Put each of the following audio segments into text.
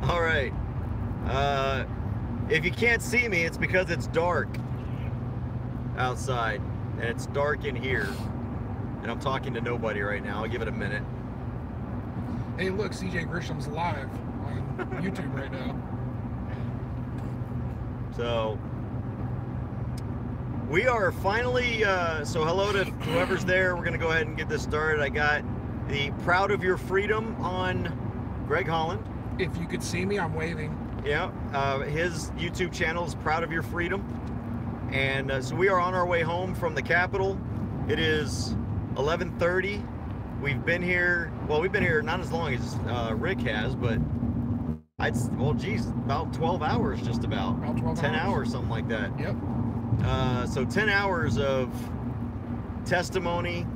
All right. If you can't see me, it's because it's dark outside, and it's dark in here, and I'm talking to nobody right now. I'll give it a minute. Hey, look, CJ Grisham's live on YouTube right now. So we are finally, so hello to whoever's there. We're going to go ahead and get this started. I got the Proud of Your Freedom on Greg Holland. If you could see me, I'm waving. Yeah, his YouTube channel is Proud of Your Freedom. And so we are on our way home from the Capitol. It is 11:30. We've been here, well, we've been here not as long as Rick has, but about 12 hours just about. About 12 10 hours. hours, something like that. Yep. So 10 hours of testimony,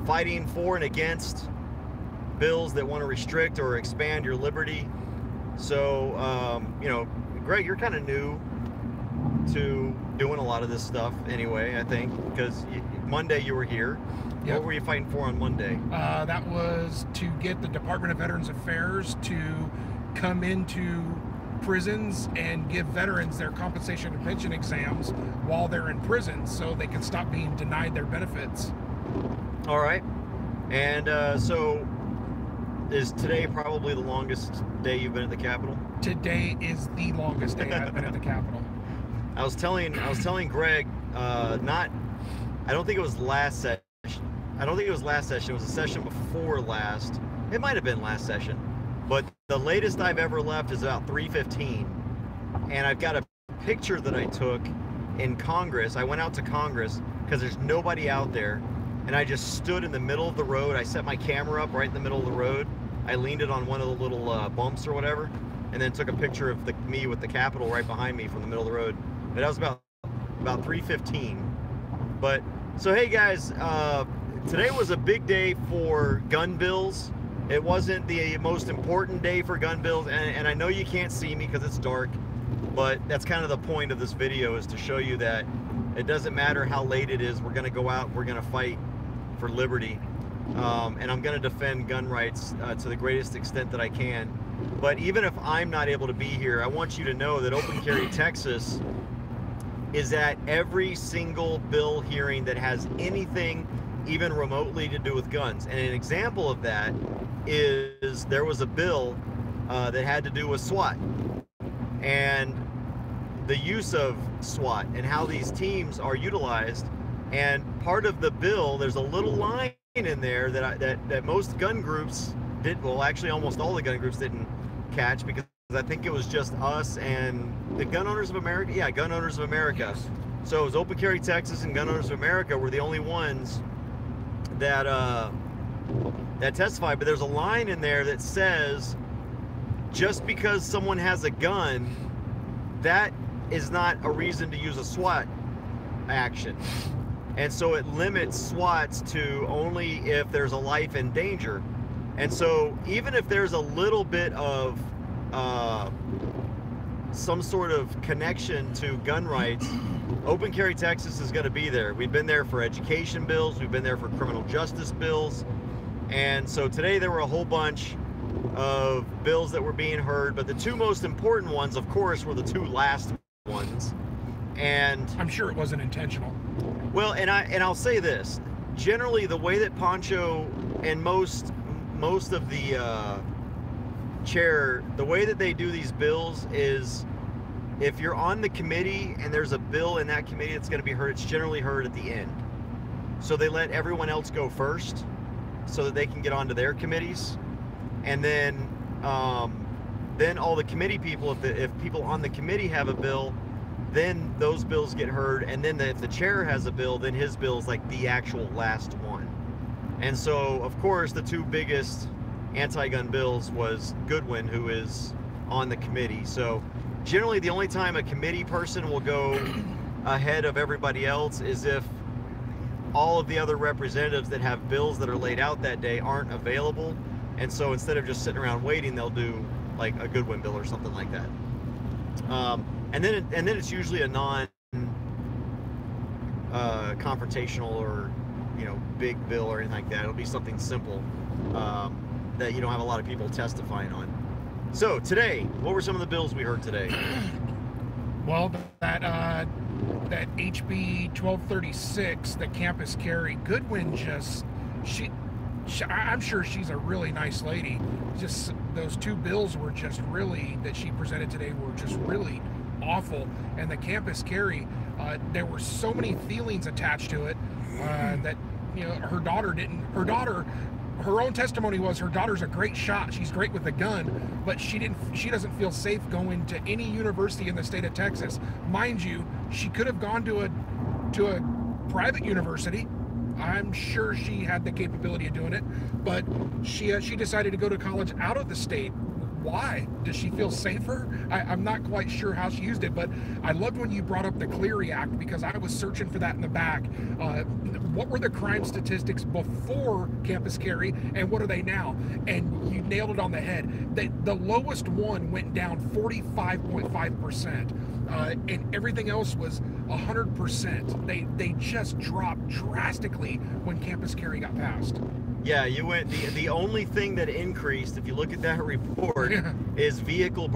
fighting for and against bills that want to restrict or expand your liberty. So, you know, Greg, you're kind of new to doing a lot of this stuff anyway, I think, because Monday you were here. Yep. What were you fighting for on Monday? That was to get the Department of Veterans Affairs to come into prisons and give veterans their compensation and pension exams while they're in prison so they can stop being denied their benefits. All right. And so is today probably the longest day you've been at the Capitol? Today is the longest day I've been at the Capitol. I was telling Greg, I don't think it was last session. I don't think it was last session. It was a session before last. It might have been last session. But the latest I've ever left is about 3:15. And I've got a picture that I took in Congress. I went out to Congress because there's nobody out there. And I just stood in the middle of the road. I set my camera up right in the middle of the road. I leaned it on one of the little bumps or whatever, and then took a picture of me with the Capitol right behind me from the middle of the road. But that was about 3:15. But so hey guys, today was a big day for gun bills. It wasn't the most important day for gun bills, and I know you can't see me because it's dark, but that's kind of the point of this video, is to show you that it doesn't matter how late it is. We're going to go out, we're going to fight for liberty, and I'm going to defend gun rights to the greatest extent that I can. But even if I'm not able to be here, I want you to know that Open Carry Texas is at every single bill hearing that has anything even remotely to do with guns. And an example of that is there was a bill that had to do with SWAT and the use of SWAT and how these teams are utilized. And part of the bill, there's a little line in there that most gun groups did, well, actually almost all the gun groups didn't catch, because I think it was just us and the Gun Owners of America. Yeah, Gun Owners of America. Yes. So it was Open Carry Texas and Gun Owners of America were the only ones that that testified. But there's a line in there that says, just because someone has a gun, that is not a reason to use a SWAT action. And so it limits SWATs to only if there's a life in danger. And so even if there's a little bit of some sort of connection to gun rights, Open Carry Texas is going to be there. We've been there for education bills, we've been there for criminal justice bills, and so today there were a whole bunch of bills that were being heard, but the two most important ones, of course, were the two last ones. And I'm sure it wasn't intentional. well, and I'll say this, generally the way that Poncho and most of the chair, the way that they do these bills is, if you're on the committee and there's a bill in that committee that's going to be heard, it's generally heard at the end. So they let everyone else go first so that they can get onto their committees. And then all the committee people, if people on the committee have a bill, then those bills get heard. And then if the chair has a bill, then his bill is like the actual last one. And so, of course, the two biggest anti-gun bills was Goodwin, who is on the committee. So generally the only time a committee person will go ahead of everybody else is if all of the other representatives that have bills that are laid out that day aren't available. And so instead of just sitting around waiting, they'll do like a Goodwin bill or something like that. And then it's usually a non confrontational or big bill or anything like that. It'll be something simple. that you don't have a lot of people testifying on. So today, what were some of the bills we heard today? Well, that HB 1236, the campus carry, Goodwin I'm sure she's a really nice lady. Just those two bills were just really, that she presented today, were just really awful. And the campus carry, there were so many feelings attached to it that, you know, her own testimony was her daughter's a great shot. She's great with a gun, but she doesn't feel safe going to any university in the state of Texas. Mind you, she could have gone to a private university. I'm sure she had the capability of doing it, but she decided to go to college out of the state. Why? Does she feel safer? I'm not quite sure how she used it, but I loved when you brought up the Cleary Act, because I was searching for that in the back. What were the crime statistics before campus carry, and what are they now? And you nailed it on the head. The lowest one went down 45.5%, and everything else was 100%. They just dropped drastically when campus carry got passed. Yeah, you went. The only thing that increased, if you look at that report, is vehicular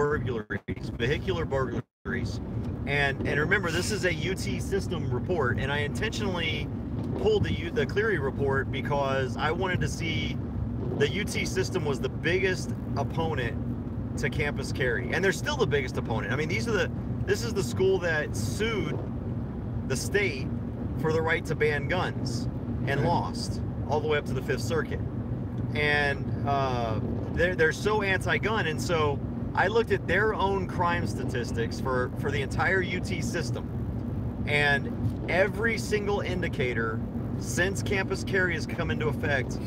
burglaries, and remember, this is a UT system report, and I intentionally pulled the Cleary report because I wanted to see the UT system was the biggest opponent to campus carry, and they're still the biggest opponent. I mean, this is the school that sued the state for the right to ban guns and lost all the way up to the Fifth Circuit, and they're so anti-gun. And so I looked at their own crime statistics for the entire UT system, and every single indicator since campus carry has come into effect.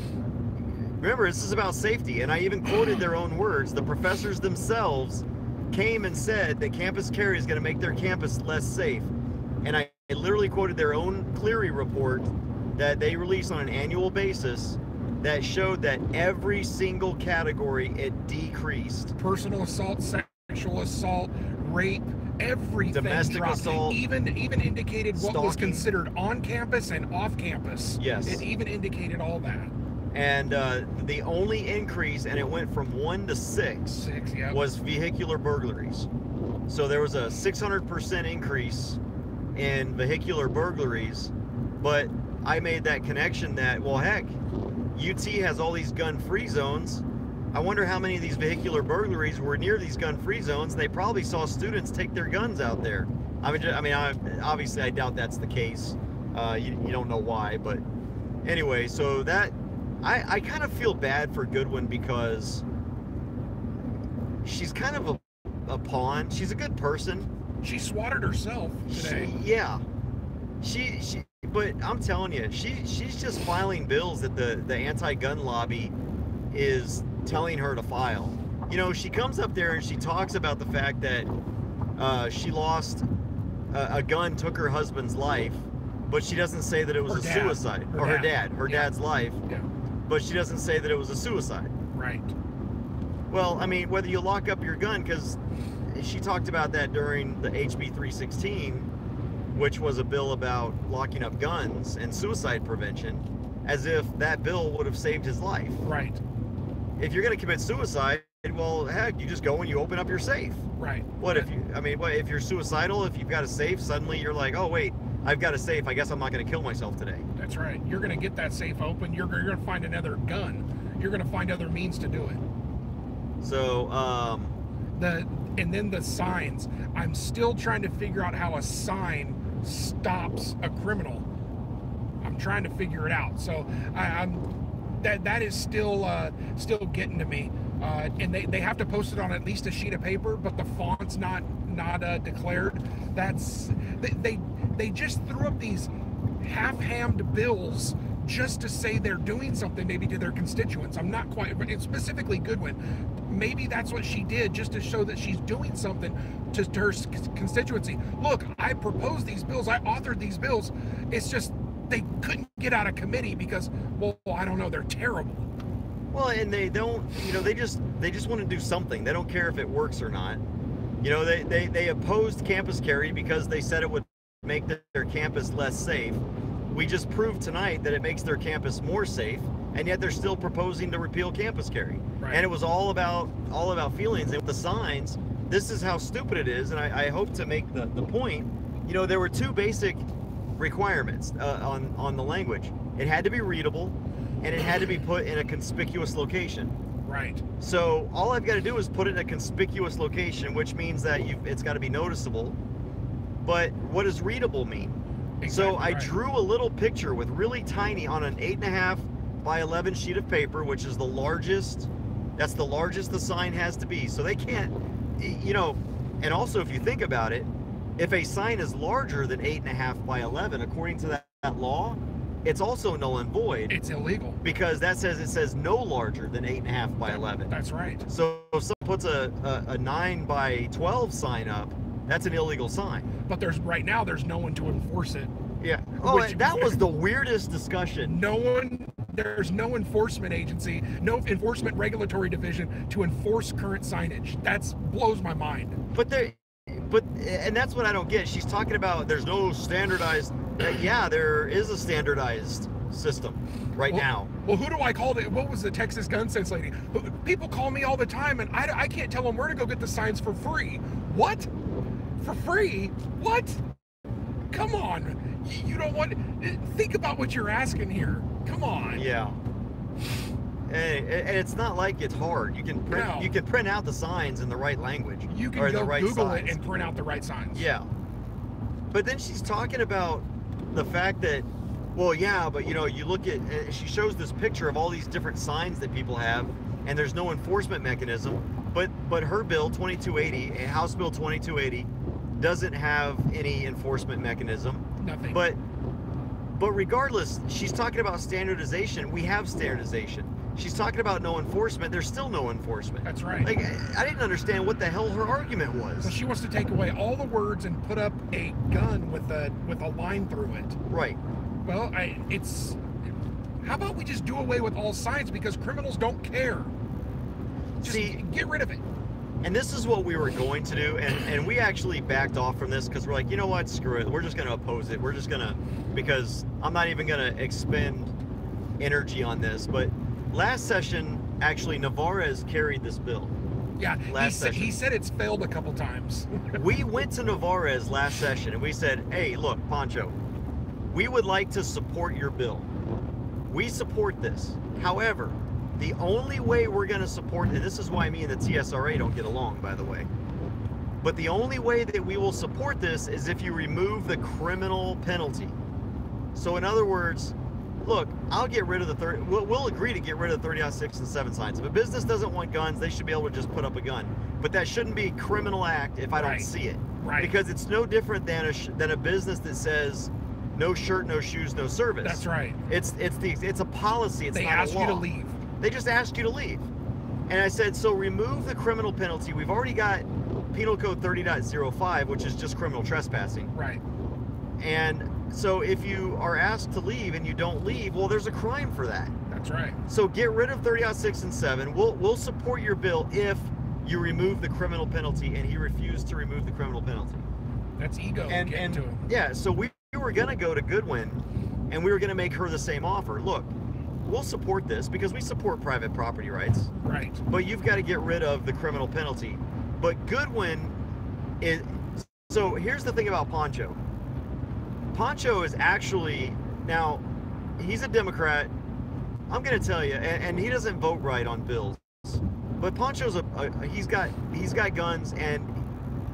Remember, this is about safety, and I even quoted their own words. The professors themselves came and said that campus carry is going to make their campus less safe, and I literally quoted their own Cleary report that they release on an annual basis that showed that every single category it decreased. Personal assault, sexual assault, rape, everything. Domestic dropped. assault. Even indicated what stalking. was considered on campus and off campus. Yes. It even indicated all that. And the only increase, and it went from 1 to 6, Yep. was vehicular burglaries. So there was a 600% increase in vehicular burglaries, but I made that connection that, well, heck, UT has all these gun-free zones. I wonder how many of these vehicular burglaries were near these gun-free zones. They probably saw students take their guns out there. Obviously, I doubt that's the case. You don't know why, but anyway, so that, I kind of feel bad for Goodwin because she's kind of a pawn. She's a good person. She swatted herself today. But I'm telling you, she's just filing bills that the anti-gun lobby is telling her to file. You know, she comes up there and she talks about the fact that she lost a gun, took her husband's life, but she doesn't say that it was suicide. Her dad's life. Yeah. But she doesn't say that it was a suicide. Right. Well, I mean, whether you lock up your gun, because she talked about that during the HB 316, which was a bill about locking up guns and suicide prevention, as if that bill would have saved his life. Right. If you're going to commit suicide, well, heck, you just go and you open up your safe. Right. If you're suicidal, if you've got a safe, suddenly you're like, oh, wait, I've got a safe. I guess I'm not going to kill myself today. That's right. You're going to get that safe open. You're going to find another gun. You're going to find other means to do it. So, and then the signs. I'm still trying to figure out how a sign stops a criminal. I'm trying to figure it out. So that is still getting to me. And they have to post it on at least a sheet of paper, but the font's not declared. They just threw up these half-hammed bills just to say they're doing something maybe to their constituents. I'm not quite, but it's specifically Goodwin. Maybe that's what she did just to show that she's doing something to her constituency. Look, I proposed these bills. I authored these bills. It's just they couldn't get out of committee because, well, I don't know, they're terrible. Well, and they don't, they just want to do something. They don't care if it works or not. They opposed campus carry because they said it would make their campus less safe. We just proved tonight that it makes their campus more safe. and yet they're still proposing to repeal campus carry. Right. And it was all about feelings. And with the signs, this is how stupid it is. And I hope to make the point. You know, there were two basic requirements on the language. It had to be readable, and it had to be put in a conspicuous location. Right. So all I've got to do is put it in a conspicuous location, which means that it's got to be noticeable. But what does readable mean? Exactly so I right. drew a little picture with really tiny on an 8.5 by 11 sheet of paper, which is the largest. That's the largest the sign has to be. So they can't, you know, and also if you think about it, if a sign is larger than 8.5 by 11, according to that law, it's also null and void. It's illegal. Because it says no larger than 8.5 by 11. That's right. So if someone puts a 9 by 12 sign up, that's an illegal sign. But right now there's no one to enforce it. Yeah. Oh, that was the weirdest discussion. There's no enforcement agency, no enforcement regulatory division to enforce current signage. That blows my mind. And that's what I don't get. She's talking about there's no standardized. Yeah, there is a standardized system now. Well, who do I call? What was the Texas gun sense lady? People call me all the time, and I can't tell them where to go get the signs for free. What? For free? What? Come on. You don't want. Think about what you're asking here. Come on. Yeah. And it's not like it's hard. You can print out the signs in the right language. You can go right Google signs. it and print out the right signs. Yeah. But then she's talking about the fact that, well, yeah, but you know, you look at, she shows this picture of all these different signs that people have, and there's no enforcement mechanism. But her bill 2280, House Bill 2280, doesn't have any enforcement mechanism. Nothing. But regardless, she's talking about standardization. We have standardization. She's talking about no enforcement. There's still no enforcement. That's right. Like, I didn't understand what the hell her argument was. Well, she wants to take away all the words and put up a gun with a line through it. Right. Well, how about we just do away with all signs, because criminals don't care. Just get rid of it. And this is what we were going to do, and we actually backed off from this because we're like, you know what, screw it. We're just going to oppose it. We're just going to, because I'm not even going to expend energy on this. But last session, actually, Navarez carried this bill. Yeah, he said it's failed a couple times. We went to Navarez last session, and we said, hey, look, Pancho, we would like to support your bill. We support this. However, the only way we're going to support, and this is why me and the TSRA don't get along, by the way, but the only way that we will support this is if you remove the criminal penalty. So in other words, look, I'll get rid of the we'll agree to get rid of the 30-6 and 7 signs. If a business doesn't want guns, they should be able to just put up a gun. But that shouldn't be a criminal act if I don't see it. Right. Because it's no different than a business that says no shirt, no shoes, no service. That's right. It's a policy. It's not a law. They ask you to leave. They just asked you to leave. And I said, so remove the criminal penalty. We've already got Penal Code 30.05, which is just criminal trespassing. Right. And so if you are asked to leave and you don't leave, well, there's a crime for that. That's right. So get rid of 30.6 and 7. We'll support your bill if you remove the criminal penalty, and he refused to remove the criminal penalty. That's ego and getting to him. Yeah, so we were going to go to Goodwin, and we were going to make her the same offer. Look, we'll support this because we support private property rights. Right. But you've got to get rid of the criminal penalty. But Goodwin is... So here's the thing about Pancho. Pancho is actually... Now, he's a Democrat. I'm going to tell you, and he doesn't vote right on bills. But Pancho's he's got guns, and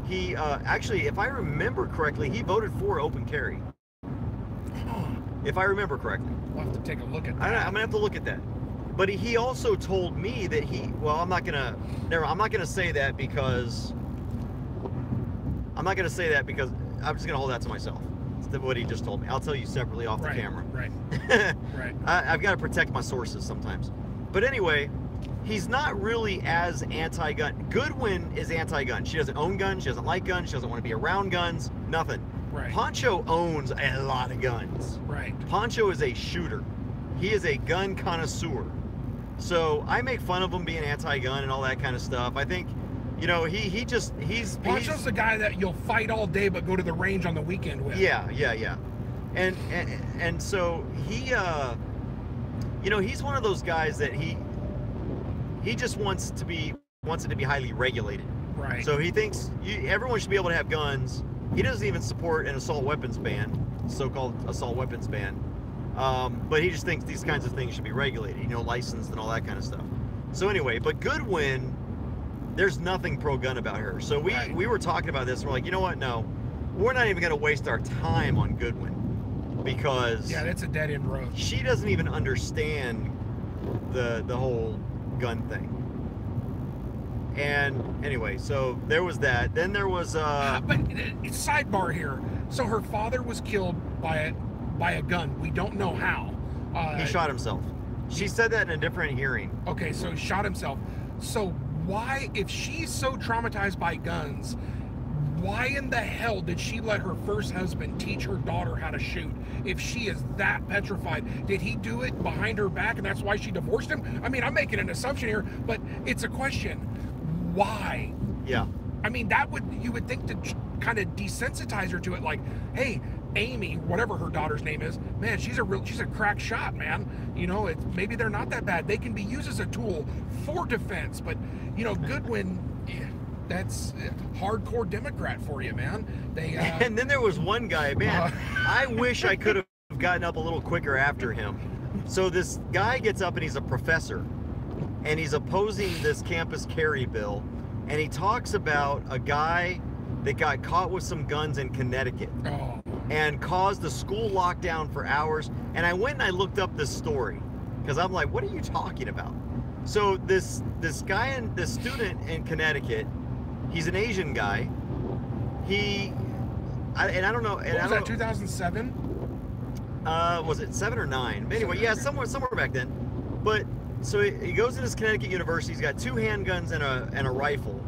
he actually, if I remember correctly, he voted for open carry. If I remember correctly. We'll have to take a look at that. I'm gonna have to look at that. But he also told me that I'm not gonna say that because I'm just gonna hold that to myself. That's what he just told me. I'll tell you separately off the camera. Right. Right. I've got to protect my sources sometimes. But anyway, he's not really as anti-gun. Goodwin is anti-gun. She doesn't own guns. She doesn't like guns. She doesn't want to be around guns. Nothing. Right. Pancho owns a lot of guns. Right. Pancho is a shooter. He is a gun connoisseur. So I make fun of him being anti-gun and all that kind of stuff. I think, Pancho's the guy that you'll fight all day but go to the range on the weekend with. Yeah. And so he you know, he's one of those guys that he just wants it to be highly regulated. Right. So he thinks everyone should be able to have guns. He doesn't even support an assault weapons ban, so-called assault weapons ban. But he just thinks these kinds of things should be regulated, you know, licensed and all that kind of stuff. So anyway, but Goodwin, there's nothing pro-gun about her. So we were talking about this. We're like, you know what? No, we're not even going to waste our time on Goodwin because that's a dead end road. She doesn't even understand the whole gun thing. And anyway, so there was that. Then there was but sidebar here. So her father was killed by a gun. We don't know how. He shot himself. She said that in a different hearing. Okay, so he shot himself. So why, if she's so traumatized by guns, why in the hell did she let her first husband teach her daughter how to shoot? If she is that petrified, did he do it behind her back and that's why she divorced him? I mean, I'm making an assumption here, but it's a question. Why? Yeah. I mean, you would think to kind of desensitize her to it, like, hey, Amy, whatever her daughter's name is, man, she's a crack shot, man. You know, maybe they're not that bad. They can be used as a tool for defense, but you know, Goodwin, that's hardcore Democrat for you, man. And then there was one guy, man. I wish I could have gotten up a little quicker after him. So this guy gets up and he's a professor, and he's opposing this campus carry bill, and he talks about a guy that got caught with some guns in Connecticut. And caused the school lockdown for hours. And I went and I looked up this story because I'm like, what are you talking about? So this student in Connecticut, he's an Asian guy. I don't know. What was that, 2007? Was it 7 or 9? Anyway, yeah, somewhere back then. But so he goes to this Connecticut university. He's got 2 handguns and a rifle.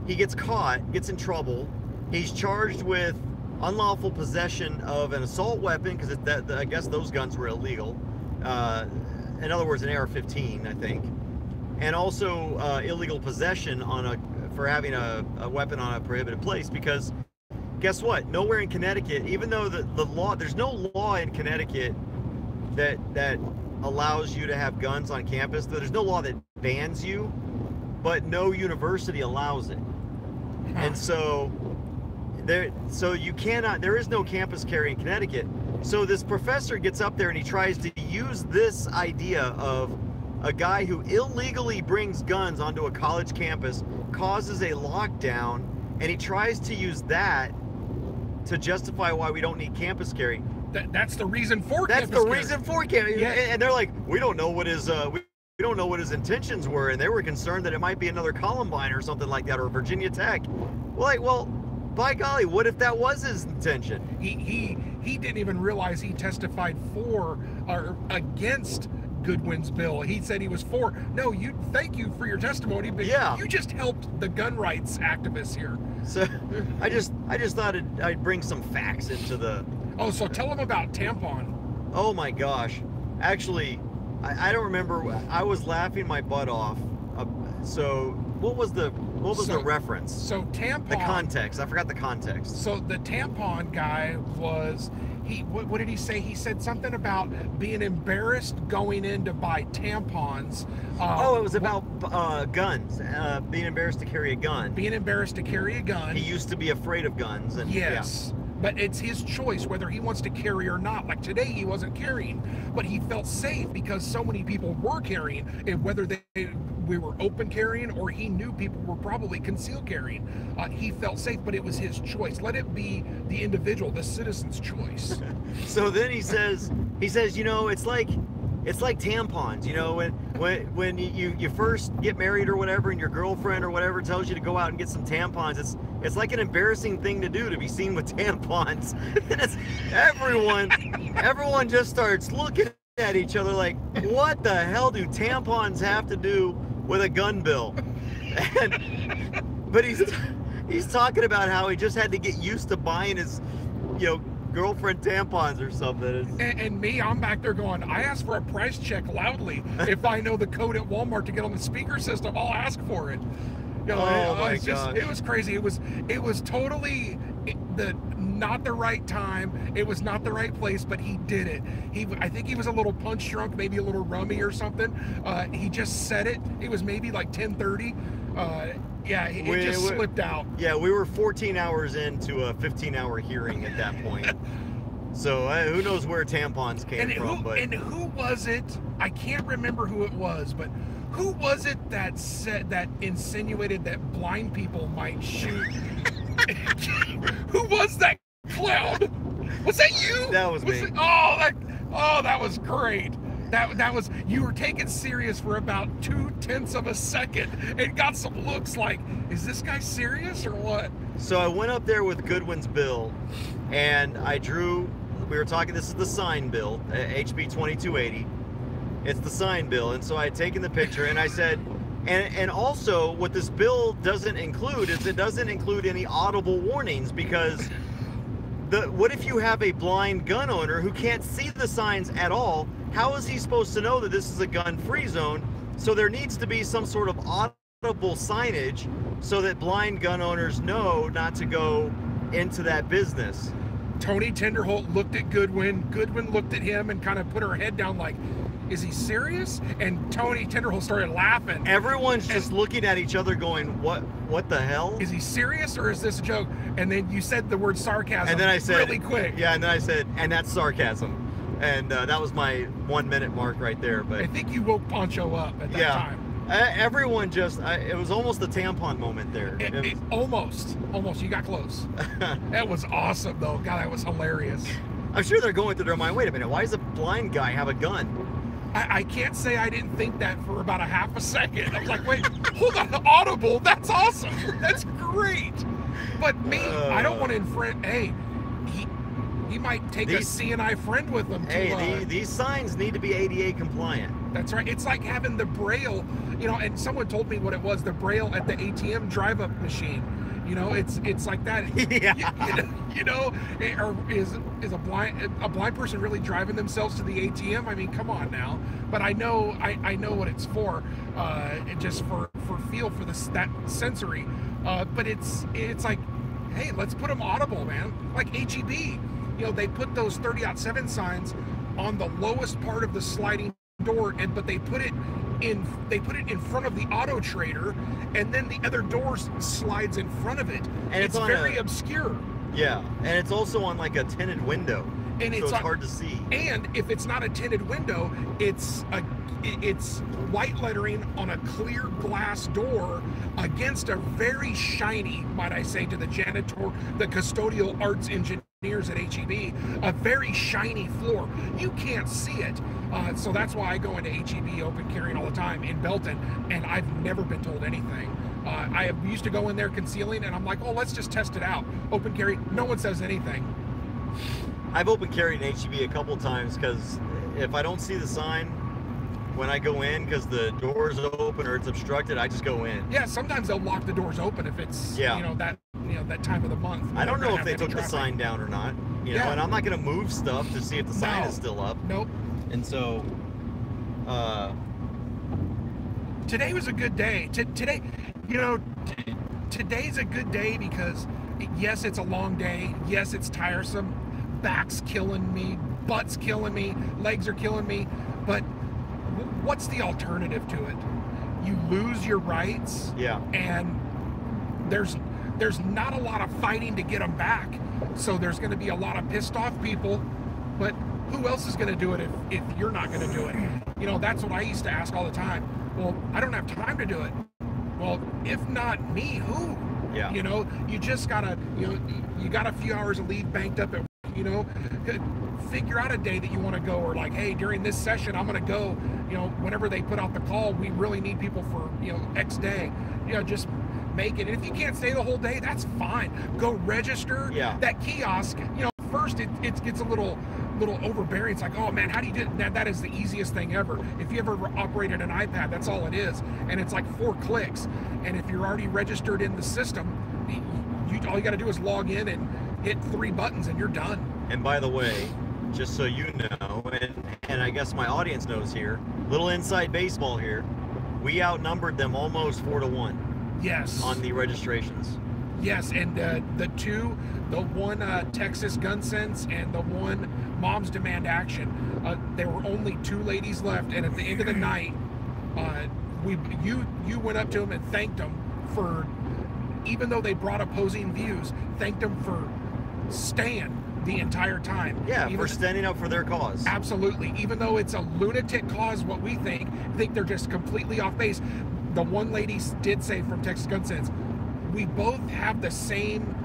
He gets caught, gets in trouble. He's charged with unlawful possession of an assault weapon, because I guess those guns were illegal. In other words, an AR-15, I think, and also illegal possession for having a weapon on a prohibited place. Because guess what? Nowhere in Connecticut, even though the law, there's no law in Connecticut that allows you to have guns on campus. There's no law that bans you, but no university allows it, and so. You cannot, there is no campus carry in Connecticut. So this professor gets up there and he tries to use this idea of a guy who illegally brings guns onto a college campus, causes a lockdown, and he tries to use that to justify why we don't need campus carry. That's the reason for campus carry. That's the reason for campus. Yeah. And they're like, we don't know what his we don't know what his intentions were, and they were concerned that it might be another Columbine or something like that, or Virginia Tech. Well, by golly, what if that was his intention? He didn't even realize he testified for or against Goodwin's bill. He said he was for. No, thank you for your testimony, but you just helped the gun rights activists here. So I just thought I'd bring some facts into the. Oh, so tell them about tampon. Oh my gosh, actually, I don't remember. I was laughing my butt off. So what was the reference? So tampon. The context. I forgot the context. So the tampon guy was what did he say? He said something about being embarrassed going in to buy tampons. It was about guns. Being embarrassed to carry a gun. Being embarrassed to carry a gun. He used to be afraid of guns. And, yes. Yeah. But it's his choice whether he wants to carry or not. Like today, he wasn't carrying, but he felt safe because so many people were carrying, and whether we were open carrying or he knew people were probably concealed carrying, he felt safe, but it was his choice. Let it be the individual, the citizen's choice. So then he says, you know, it's like tampons, you know, when you first get married or whatever, and your girlfriend or whatever tells you to go out and get some tampons, it's like an embarrassing thing to do, to be seen with tampons. And everyone just starts looking at each other like, what the hell do tampons have to do with a gun bill? But he's talking about how he just had to get used to buying his, you know, girlfriend tampons or something. And me, I'm back there going, I asked for a price check loudly. If I know the code at Walmart to get on the speaker system, I'll ask for it. You know, my gosh. It was crazy. It was totally the not the right time. It was not the right place, but he did it. I think he was a little punch drunk, maybe a little rummy or something. He just said it. It was maybe like 10:30. Yeah, it just slipped out. Yeah, we were 14 hours into a 15-hour hearing at that point. So who knows where tampons came from? And who was it? I can't remember who it was, but who was it that insinuated that blind people might shoot? Who was that clown? Was that you? That was me. That was great. That was, you were taken serious for about 0.2 of a second and got some looks like, is this guy serious or what? So I went up there with Goodwin's bill, and I drew. We were talking. This is the sign bill, HB 2280. It's the sign bill, and so I had taken the picture, and I said, and also what this bill doesn't include is it doesn't include any audible warnings, because what if you have a blind gun owner who can't see the signs at all? How is he supposed to know that this is a gun-free zone? So there needs to be some sort of audible signage so that blind gun owners know not to go into that business. Tony Tenderholt looked at Goodwin. Goodwin looked at him and kind of put her head down like, is he serious? And Tony Tenderholt started laughing. Everyone's just looking at each other going, what the hell? Is he serious or is this a joke? And then you said the word sarcasm, and then I said, really quick. Yeah, and then I said, and that's sarcasm. And that was my 1 minute mark right there. But I think you woke Poncho up at that time. Everyone just, it was almost a tampon moment there. Almost. You got close. That was awesome, though. God, that was hilarious. I'm sure they're going through their mind, wait a minute, why does a blind guy have a gun? I can't say I didn't think that for about a half a second. I was like, wait, hold on, audible, that's awesome. That's great. But me, I don't want to infringe. Hey, he might take a CNI friend with him. These signs need to be ADA compliant. That's right. It's like having the Braille, and someone told me what it was, the Braille at the ATM drive-up machine. It's like that. Yeah. Or is a blind person really driving themselves to the ATM? I mean, come on now. But I know what it's for, just for feel for that sensory. But it's like, hey, let's put them audible, man. Like HEB, they put those 30-07 signs on the lowest part of the sliding door, but they put it in front of the Auto Trader, and then the other door slides in front of it, and it's very obscure. Yeah, and it's also on like a tinted window, and so it's hard to see. And if it's not a tinted window, it's white lettering on a clear glass door against a very shiny, might I say, to the custodial arts engineers at HEB, a very shiny floor. You can't see it. So that's why I go into HEB open carrying all the time in Belton, and I've never been told anything. I used to go in there concealing, and I'm like, oh, let's just test it out. Open carry, no one says anything. I've open carried in HEB a couple times, because if I don't see the sign when I go in because the door's open or it's obstructed, I just go in. Yeah, sometimes they'll lock the doors open if it's that time of the month. I don't know if they took the sign down or not. You know, and I'm not gonna move stuff to see if the sign is still up. Nope. And so today was a good day. Today's a good day because yes, it's a long day. Yes, it's tiresome. Back's killing me, butt's killing me, legs are killing me. But what's the alternative to it? You lose your rights. Yeah. And there's not a lot of fighting to get them back. So there's going to be a lot of pissed off people. But who else is going to do it if you're not going to do it? That's what I used to ask all the time. Well, I don't have time to do it. Well, if not me, who? Yeah. You just gotta, you got a few hours of leave banked up at, figure out a day that you want to go, or like, hey, during this session, I'm going to go, whenever they put out the call, we really need people for, X day, just make it. And if you can't stay the whole day, that's fine. Go register. Yeah. That kiosk, first it gets a little overbearing. It's like, oh man, how do you do that? That is the easiest thing ever. If you ever operated an iPad, that's all it is. And it's like 4 clicks. And if you're already registered in the system, all you got to do is log in and hit 3 buttons and you're done. And by the way, just so you know, and I guess my audience knows here, little inside baseball here, we outnumbered them almost 4-1. Yes. On the registrations. Yes, and the one Texas Gun Sense and the one Moms Demand Action, there were only 2 ladies left, and at the end of the night, you went up to them and thanked them for, even though they brought opposing views, thanked them for staying the entire time. Yeah, for standing up for their cause. Absolutely. Even though it's a lunatic cause, what we think they're just completely off base. The one lady did say from Texas Gun Sense, we both have the same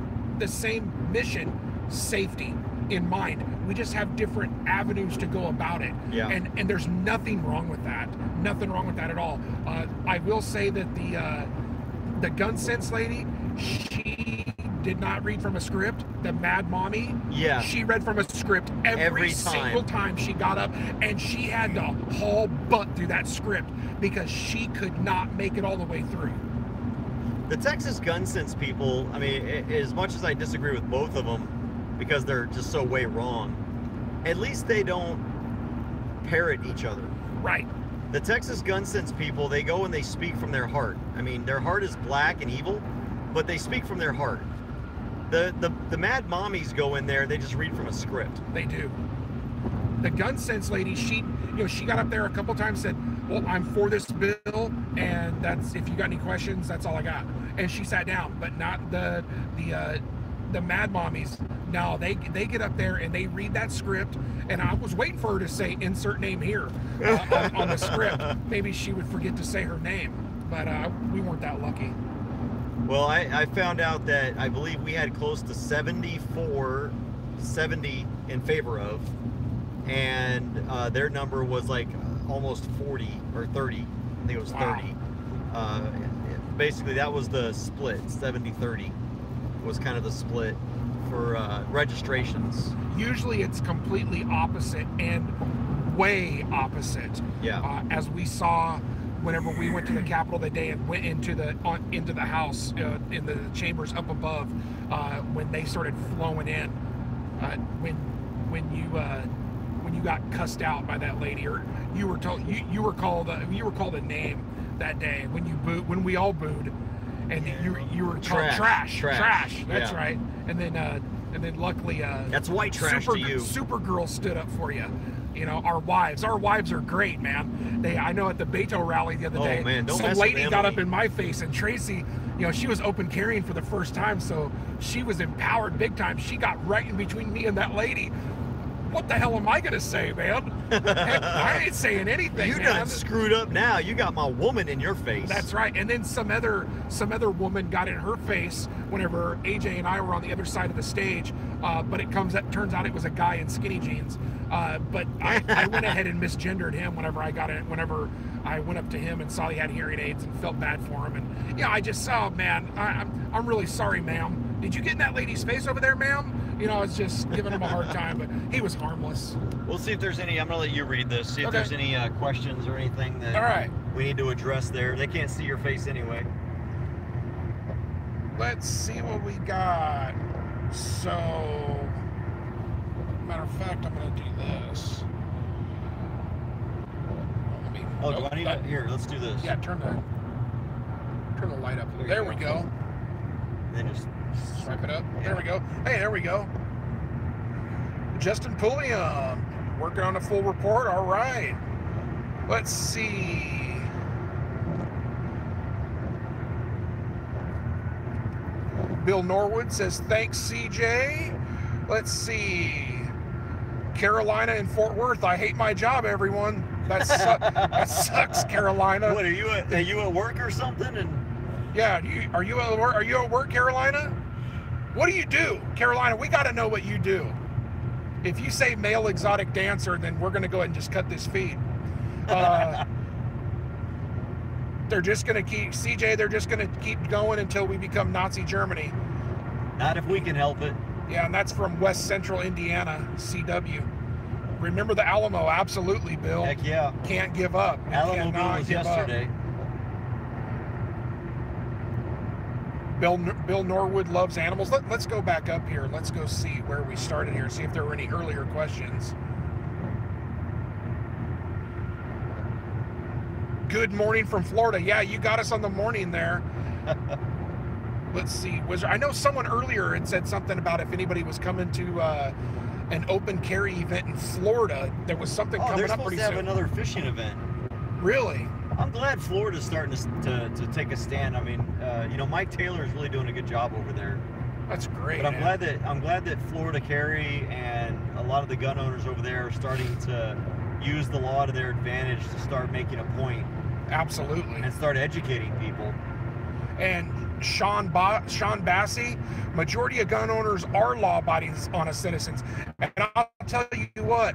mission, safety, in mind. We just have different avenues to go about it. Yeah. And there's nothing wrong with that. Nothing wrong with that at all. I will say that the Gun Sense lady, she did not read from a script. The Mad Mommy, yeah, she read from a script every single time she got up, and she had to haul butt through that script because she could not make it all the way through. The Texas Gun Sense people, I mean, as much as I disagree with both of them because they're just so way wrong, at least they don't parrot each other. Right. The Texas Gun Sense people, they go and they speak from their heart. I mean, their heart is black and evil, but they speak from their heart. The Mad Mommies go in there, they just read from a script. They do. The Gun Sense lady, she got up there a couple times, said, well, I'm for this bill, and that's, if you got any questions, that's all I got. And she sat down, but not the Mad Mommies. No, they get up there and they read that script, and I was waiting for her to say insert name here on the script. Maybe she would forget to say her name, but we weren't that lucky. Well, I found out that I believe we had close to 70 in favor of, and their number was like almost 40 or 30. I think it was 30. Wow. Basically, that was the split. 70-30 was kind of the split for registrations. Usually it's completely opposite, and way opposite. Yeah. As we saw whenever we went to the Capitol that day and went into the house, in the chambers up above, when they started flowing in, when you got cussed out by that lady, or you were told you were called a name that day when we all booed, and you were called trash. That's right. And then luckily that's white trash to you. Supergirl stood up for you. You know, our wives are great, man. I know at the Beto rally the other day, man, some lady got up in my face, and Tracy, she was open carrying for the first time, so she was empowered big time. She got right in between me and that lady. What the hell am I gonna say, man? Heck, I ain't saying anything. You done screwed up now. You got my woman in your face. That's right. And then some other woman got in her face whenever AJ and I were on the other side of the stage. But turns out it was a guy in skinny jeans. But I went ahead and misgendered him whenever I went up to him and saw he had hearing aids and felt bad for him. And I just saw, man, I'm really sorry, ma'am. Did you get in that lady's face over there, ma'am? I was just giving him a hard time, but he was harmless. We'll see if there's any. I'm gonna let you read this. See if there's any questions or anything that we need to address there. They can't see your face anyway. Let's see what we got. So, matter of fact, I'm gonna do this. Do I need to? Here, let's do this. Yeah, turn the light up. There we go. Then just swipe it up. Yeah. There we go. Hey, there we go. Justin Pulliam, working on a full report. All right. Let's see. Bill Norwood says, thanks, CJ. Let's see. Carolina and Fort Worth. I hate my job, everyone. That sucks, Carolina. What, are you at work or something? Yeah, are you at work? Are you at work, Carolina? What do you do, Carolina? We got to know what you do. If you say male exotic dancer, then we're going to go ahead and just cut this feed. They're just going to keep, CJ, they're just going to keep going until we become Nazi Germany. Not if we can help it. Yeah, and that's from West Central Indiana, CW. Remember the Alamo? Absolutely, Bill. Heck yeah. Can't give up. Alamo was yesterday. Bill Norwood loves animals. Let's go back up here. Let's go see where we started here, see if there were any earlier questions. Good morning from Florida. Yeah, you got us on the morning there. let's see. I know someone earlier had said something about if anybody was coming to an open carry event in Florida. There was something coming up pretty soon. They're supposed to have another fishing event. Really? I'm glad Florida's starting to take a stand. I mean, Mike Taylor is really doing a good job over there. That's great. But I'm glad that Florida Carry and a lot of the gun owners over there are starting to use the law to their advantage to start making a point. Absolutely. And start educating people. And Sean Bassey, majority of gun owners are law-abiding honest citizens. And I'll tell you what,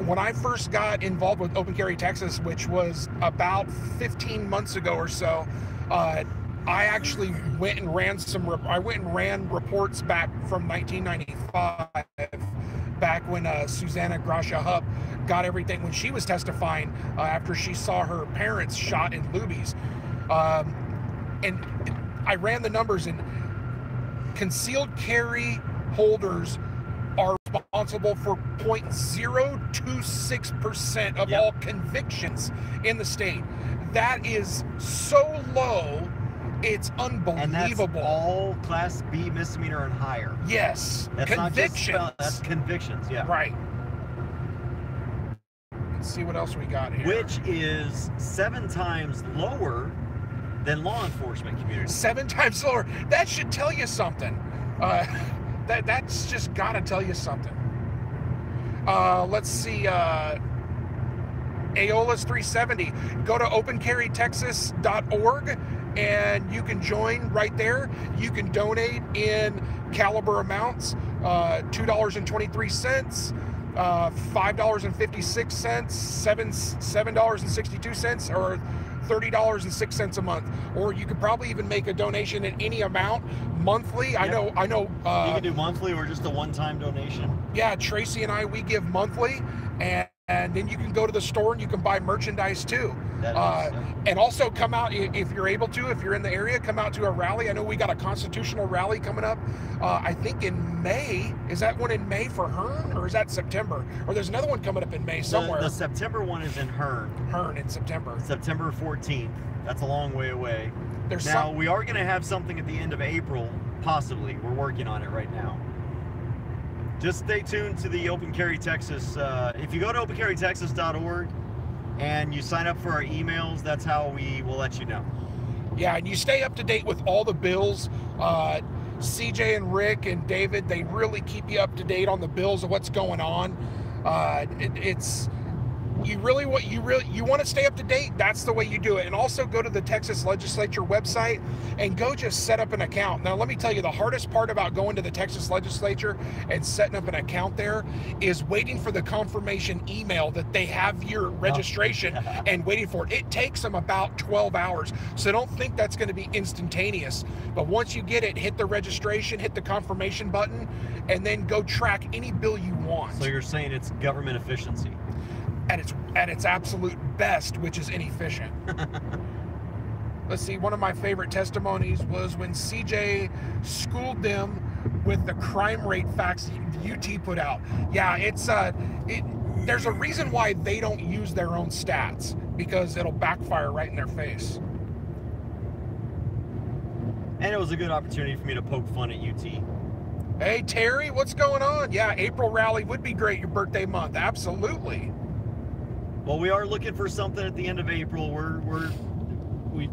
when I first got involved with Open Carry Texas, which was about 15 months ago or so, I actually went and ran reports back from 1995, back when Susanna Gracia Hupp got everything when she was testifying after she saw her parents shot in Luby's. And I ran the numbers, and concealed carry holders are responsible for 0.026% of all convictions in the state. That is so low, it's unbelievable. And that's all Class B misdemeanor and higher. Yes, that's convictions. That's convictions, yeah. Right. Let's see what else we got here. Which is 7 times lower than law enforcement community. 7 times lower. That should tell you something. That's just got to tell you something. Let's see. Aeolus 370. Go to opencarrytexas.org and you can join right there. You can donate in caliber amounts: $2.23, $5.56, $7.62, or $30.06 a month. Or you could probably even make a donation in any amount monthly. Yep. I know. You can do monthly or just a one-time donation. Yeah, Tracy and I, we give monthly, and then you can go to the store and you can buy merchandise too. And also come out, if you're able to, if you're in the area, come out to a rally. I know we got a constitutional rally coming up, I think in May. Is that one in May for Hearn, or is that September? Or there's another one coming up in May somewhere. The September one is in Hearn. Hearn in September. September 14th. That's a long way away. We are going to have something at the end of April, possibly. We're working on it right now. Just stay tuned to the Open Carry Texas. If you go to opencarrytexas.org and you sign up for our emails, that's how we will let you know. Yeah, and you stay up to date with all the bills. CJ and Rick and David, they really keep you up to date on the bills of what's going on. You want to stay up to date, that's the way you do it. And also go to the Texas Legislature website and go just set up an account. Now let me tell you, the hardest part about going to the Texas Legislature and setting up an account there is waiting for the confirmation email that they have your registration and waiting for it. It takes them about 12 hours. So don't think that's going to be instantaneous. But once you get it, hit the registration, hit the confirmation button, and then go track any bill you want. So you're saying it's government efficiency? At its absolute best, which is inefficient. Let's see, one of my favorite testimonies was when CJ schooled them with the crime rate facts UT put out. Yeah, there's a reason why they don't use their own stats, because it'll backfire right in their face. And it was a good opportunity for me to poke fun at UT. Hey Terry, what's going on? Yeah, April rally would be great, your birthday month. Absolutely. Well, we are looking for something at the end of April.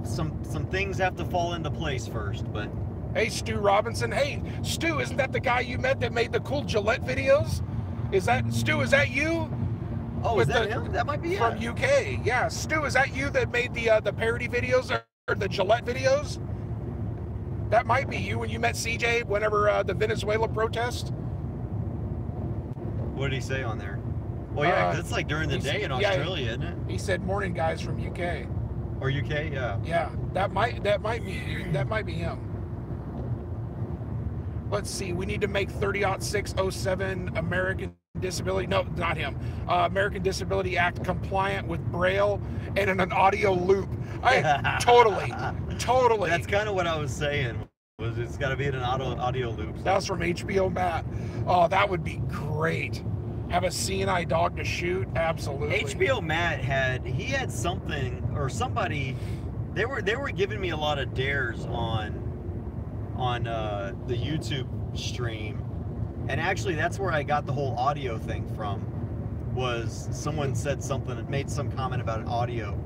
Some things have to fall into place first, but. Hey, Stu Robinson. Hey, Stu, isn't that the guy you met that made the cool Gillette videos? Stu, is that you? Oh, is that him? That might be from UK. Yeah, Stu, is that you that made the parody videos or the Gillette videos? That might be you when you met CJ whenever the Venezuela protest. What did he say on there? Well, yeah, 'cause it's like during the day in Australia, isn't it? He said, "Morning, guys from UK." Or UK, yeah. Yeah, that might be him. Let's see. We need to make 30-06-07 American Disability. No, not him. American Disability Act compliant with Braille and in an audio loop. Totally. That's kind of what I was saying. It's got to be in an audio loop. So. That was from HBO Matt. Oh, that would be great. Have a CNI dog to shoot? Absolutely. HBO Matt had something or somebody. They were giving me a lot of dares on on the YouTube stream, and actually that's where I got the whole audio thing from. Was someone said something, made some comment about an audio,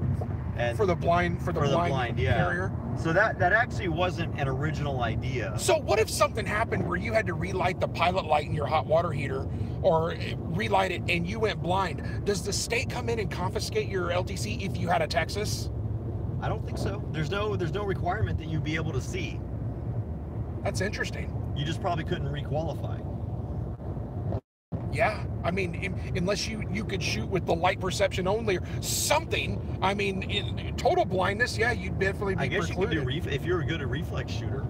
and for the blind carrier. So that actually wasn't an original idea. So what if something happened where you had to relight the pilot light in your hot water heater, or relight it, and you went blind? Does the state come in and confiscate your LTC if you had a Texas? I don't think so. There's no requirement that you be able to see. That's interesting. You just probably couldn't requalify. Yeah, I mean, unless you could shoot with the light perception only or something. I mean, in total blindness, yeah, you'd definitely be precluded. You could do if you're a good at reflex shooter.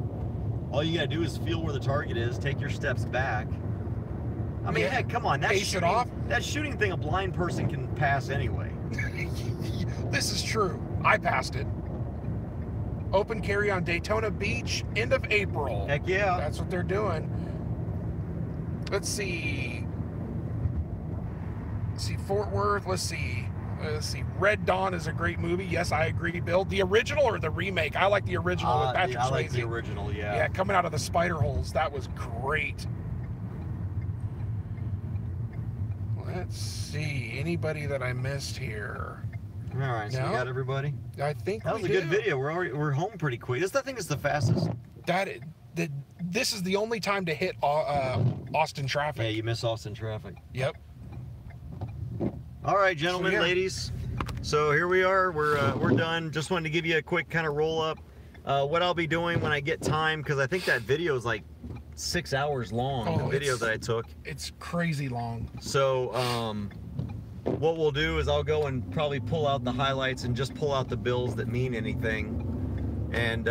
All you gotta do is feel where the target is, take your steps back. I mean, heck, come on, that shooting thing a blind person can pass anyway. This is true. I passed it. Open carry on Daytona Beach, end of April. Heck yeah. That's what they're doing. Let's see. Fort Worth. Let's see. Red Dawn is a great movie. Yes, I agree, Bill. The original or the remake? I like the original with Patrick Swayze. I like the original, yeah. Yeah, coming out of the spider holes. That was great. Let's see. Anybody that I missed here? All right, so we got everybody? I think that was a good video. We're home pretty quick. I think it's the fastest. This is the only time to hit Austin traffic. Yeah, you miss Austin traffic. Yep. All right, gentlemen, ladies. So here we are. We're done. Just wanted to give you a quick kind of roll up. What I'll be doing when I get time, because I think that video is like 6 hours long. The video that I took. It's crazy long. So what we'll do is I'll go and probably pull out the highlights and just pull out the bills that mean anything, and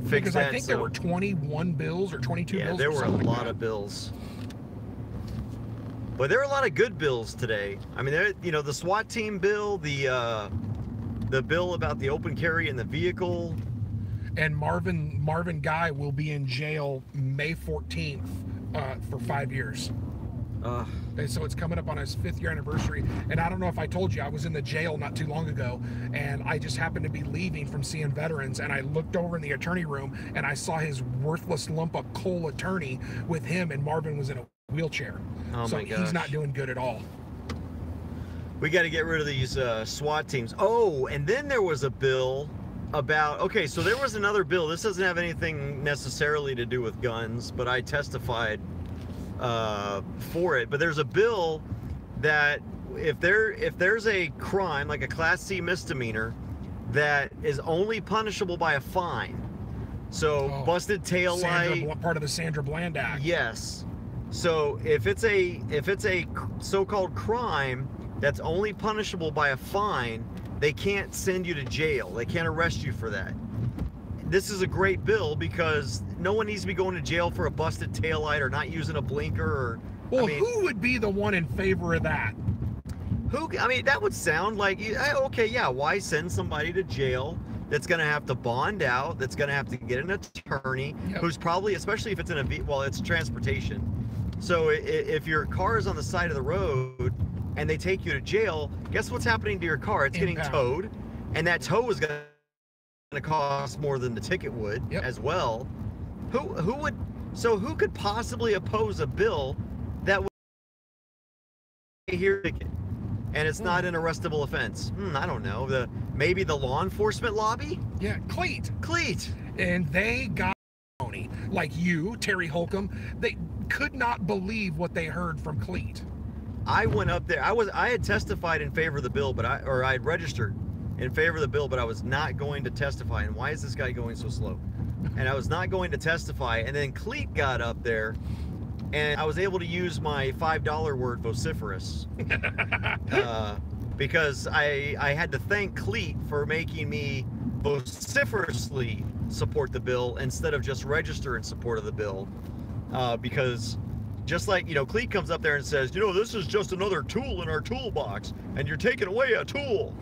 fix because that. I think there were 21 bills or 22 bills. Yeah, there were a lot of bills. But there are a lot of good bills today. I mean, the SWAT team bill, the bill about the open carry in the vehicle. And Marvin Guy will be in jail May 14th for 5 years. And so it's coming up on his 5th year anniversary. And I don't know if I told you, I was in the jail not too long ago, and I just happened to be leaving from seeing veterans, and I looked over in the attorney room and I saw his worthless lump of coal attorney with him, and Marvin was in a wheelchair. So he's not doing good at all. We got to get rid of these SWAT teams. Oh, and then there was a bill about, okay, so there was another bill. This doesn't have anything necessarily to do with guns, but I testified for it. But there's a bill that if there's a crime, like a Class C misdemeanor, that is only punishable by a fine. So busted tail light, part of the Sandra Bland Act. Yes. So if it's a so-called crime that's only punishable by a fine, they can't send you to jail. They can't arrest you for that. This is a great bill because no one needs to be going to jail for a busted taillight or not using a blinker. Or well, who would be the one in favor of that? I mean, that would sound like, okay, yeah, why send somebody to jail that's going to have to bond out, that's going to have to get an attorney, who's probably, especially if it's in it's transportation. So if your car is on the side of the road and they take you to jail, guess what's happening to your car? It's getting towed, and that tow is going to cost more than the ticket would as well. Who could possibly oppose a bill that would hear ticket and it's not an arrestable offense? I don't know. Maybe the law enforcement lobby? Yeah, Cleat. And they got like you, Terry Holcomb. They could not believe what they heard from Cleat. I went up there. I had testified in favor of the bill, but I had registered in favor of the bill, but I was not going to testify. And why is this guy going so slow? And I was not going to testify. And then Cleat got up there, and I was able to use my $5 word, vociferous, because I had to thank Cleat for making me vociferously support the bill instead of just register in support of the bill, because just like, Cleat comes up there and says, this is just another tool in our toolbox, and you're taking away a tool.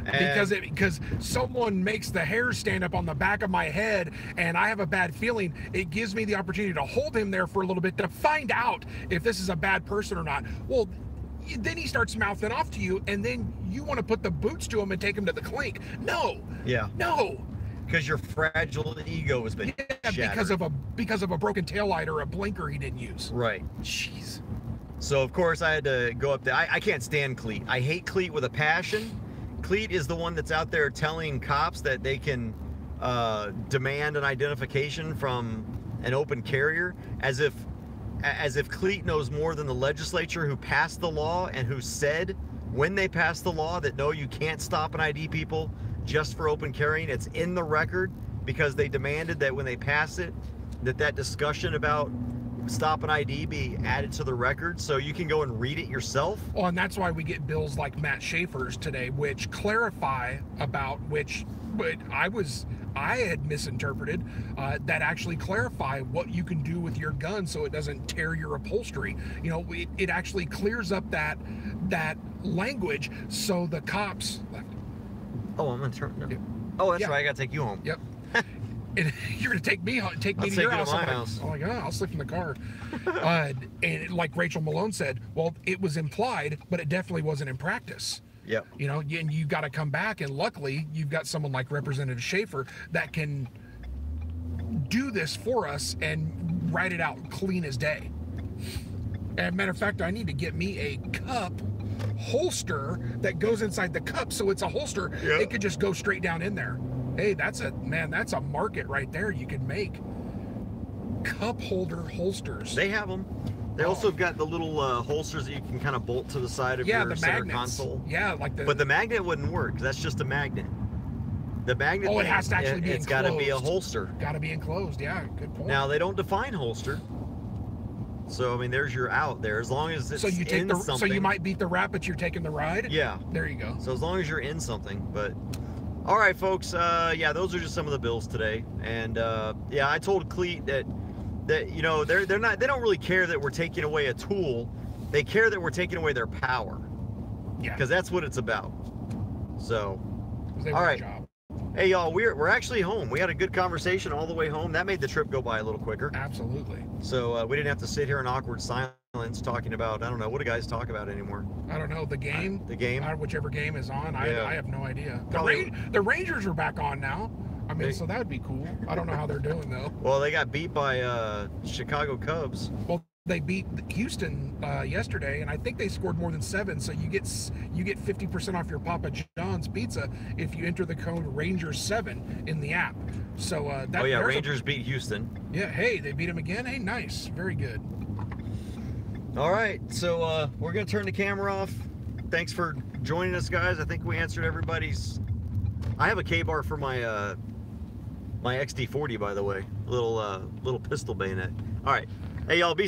Because someone makes the hair stand up on the back of my head and I have a bad feeling, it gives me the opportunity to hold him there for a little bit to find out if this is a bad person or not. Well, then he starts mouthing off to you, and then you want to put the boots to him and take him to the clink. No. Yeah. No. because your fragile ego has been shattered. because of a broken taillight or a blinker he didn't use. Right. Jeez. So of course I had to go up there. I can't stand Cleet. I hate Cleet with a passion. Cleet is the one that's out there telling cops that they can demand an identification from an open carrier, as if Cleet knows more than the legislature who passed the law and who said when they passed the law that no, you can't stop and ID people just for open carrying. It's in the record because they demanded that when they passed it, that discussion about stop and ID be added to the record so you can go and read it yourself. Oh, and that's why we get bills like Matt Schaefer's today, which clarify about which, but I had misinterpreted that actually clarify what you can do with your gun so it doesn't tear your upholstery. You know, it actually clears up that language so the cops left. Oh, I'm gonna turn. Yep. Oh, that's right. I gotta take you home. Yep. And you're gonna take me to your house. To my house. Oh my God, I'll sleep in the car. And like Rachel Malone said, well, it was implied, but it definitely wasn't in practice. Yep. You know, and you got to come back, and luckily you've got someone like Representative Schaefer that can do this for us and write it out clean as day. And matter of fact, I need to get me a cup holster that goes inside the cup, so it's a holster. Yep. It could just go straight down in there. Hey, that's a market right there. You can make cup holder holsters. They have them. They also have got the little holsters that you can kind of bolt to the side of your the center magnets. console. Yeah, like But the magnet wouldn't work because that's just a magnet. The magnet. Oh, it has to actually be It's enclosed. got to be a holster. Got to be enclosed. Yeah, good point. Now they don't define holster. So I mean, there's your out there. As long as it's so you take in the something. so you might beat the rap, but you're taking the ride. Yeah. There you go. So as long as you're in something, but. All right, folks. Yeah, those are just some of the bills today, and yeah, I told Cleet that you know they don't really care that we're taking away a tool. They care that we're taking away their power. Yeah. Because that's what it's about. So. They all right. Job. Hey y'all, we're actually home. We had a good conversation all the way home. That made the trip go by a little quicker. Absolutely. So we didn't have to sit here in awkward silence talking about, I don't know, what do guys talk about anymore? I don't know, the game. The game? Whichever game is on. Yeah. I have no idea. Probably. The Rangers are back on now. I mean, so that would be cool. I don't know how they're doing though. Well, they got beat by Chicago Cubs. Well, they beat Houston yesterday, and I think they scored more than 7. So you get 50% off your Papa John's pizza if you enter the code Rangers7 in the app. So that. Oh yeah, Rangers beat Houston. Yeah. Hey, they beat them again. Hey, nice. Very good. All right, so we're gonna turn the camera off. Thanks for joining us, guys. I think we answered everybody's. I have a K-bar for my my XD40, by the way. Little pistol bayonet. All right. Hey y'all, be